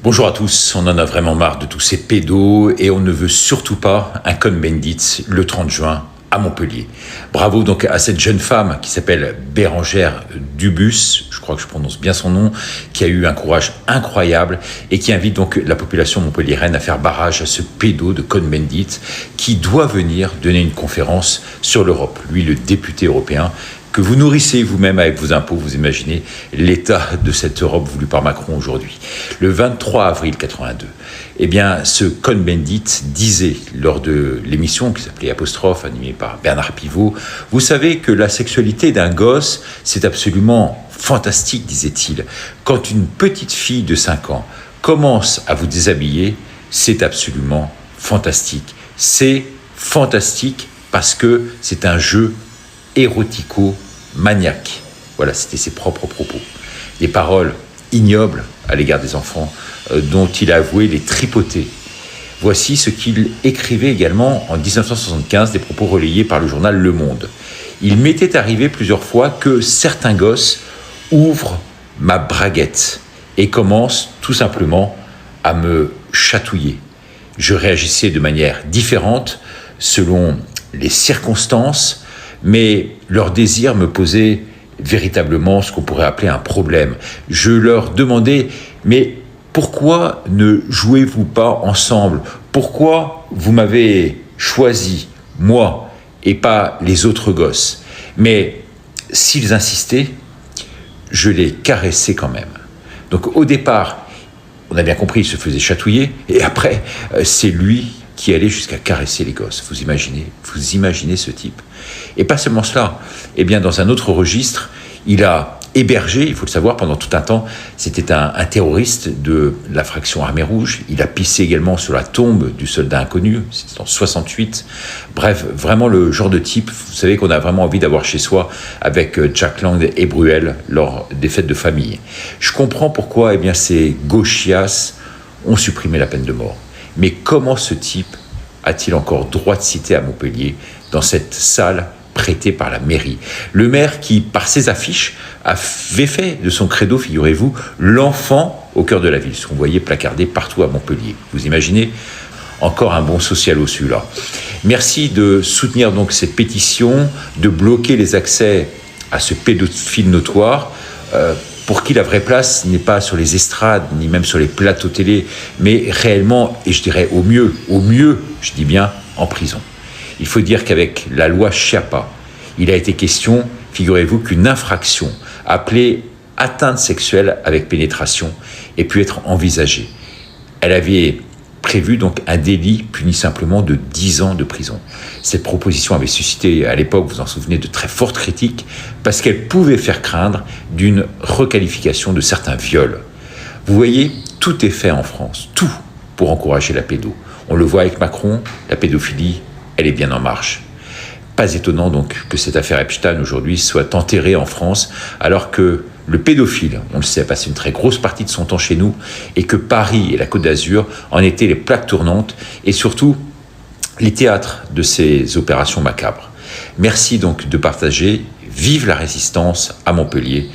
Bonjour à tous, on en a vraiment marre de tous ces pédos et on ne veut surtout pas un Cohn-Bendit le 30 juin à Montpellier. Bravo donc à cette jeune femme qui s'appelle Bérangère Dubus, je crois que je prononce bien son nom, qui a eu un courage incroyable et qui invite donc la population montpelliéraine à faire barrage à ce pédo de Cohn-Bendit qui doit venir donner une conférence sur l'Europe. Lui, le député européen, que vous nourrissez vous-même avec vos impôts, vous imaginez l'état de cette Europe voulue par Macron aujourd'hui. Le 23 avril 82, eh bien, ce Cohn-Bendit disait lors de l'émission qui s'appelait Apostrophe, animée par Bernard Pivot, vous savez que la sexualité d'un gosse, c'est absolument fantastique, disait-il. Quand une petite fille de 5 ans commence à vous déshabiller, c'est absolument fantastique. C'est fantastique parce que c'est un jeu érotico-maniaque. Voilà, c'était ses propres propos. Des paroles ignobles à l'égard des enfants dont il a avoué les tripoter. Voici ce qu'il écrivait également en 1975, des propos relayés par le journal Le Monde. Il m'était arrivé plusieurs fois que certains gosses ouvrent ma braguette et commencent tout simplement à me chatouiller. Je réagissais de manière différente selon les circonstances, mais leur désir me posait véritablement ce qu'on pourrait appeler un problème. Je leur demandais, mais pourquoi ne jouez-vous pas ensemble ? Pourquoi vous m'avez choisi, moi, et pas les autres gosses ? Mais s'ils insistaient, je les caressais quand même. Donc au départ, on a bien compris, il se faisait chatouiller, et après, c'est lui qui allait jusqu'à caresser les gosses. Vous imaginez ce type. Et pas seulement cela. Eh bien, dans un autre registre, il a hébergé, il faut le savoir, pendant tout un temps, c'était un terroriste de la fraction Armée Rouge. Il a pissé également sur la tombe du soldat inconnu, c'était en 68. Bref, vraiment le genre de type, vous savez, qu'on a vraiment envie d'avoir chez soi avec Jack Lang et Bruel lors des fêtes de famille. Je comprends pourquoi eh bien, ces gauchias ont supprimé la peine de mort. Mais comment ce type a-t-il encore droit de citer à Montpellier, dans cette salle prêtée par la mairie ? Le maire qui, par ses affiches, avait fait de son credo, figurez-vous, l'enfant au cœur de la ville, ce qu'on voyait placardé partout à Montpellier. Vous imaginez ? Encore un bon socialo celui-là. Merci de soutenir donc cette pétition, de bloquer les accès à ce pédophile notoire, pour qui la vraie place n'est pas sur les estrades, ni même sur les plateaux télé, mais réellement, et je dirais au mieux, je dis bien, en prison. Il faut dire qu'avec la loi Schiappa, il a été question, figurez-vous, qu'une infraction appelée atteinte sexuelle avec pénétration ait pu être envisagée. Elle avait prévu donc un délit puni simplement de 10 ans de prison. Cette proposition avait suscité à l'époque, vous en souvenez, de très fortes critiques parce qu'elle pouvait faire craindre d'une requalification de certains viols. Vous voyez, tout est fait en France, tout pour encourager la pédo. On le voit avec Macron, la pédophilie, elle est bien en marche. Pas étonnant donc que cette affaire Epstein aujourd'hui soit enterrée en France alors que le pédophile, on le sait, a passé une très grosse partie de son temps chez nous et que Paris et la Côte d'Azur en étaient les plaques tournantes et surtout les théâtres de ces opérations macabres. Merci donc de partager. Vive la résistance à Montpellier.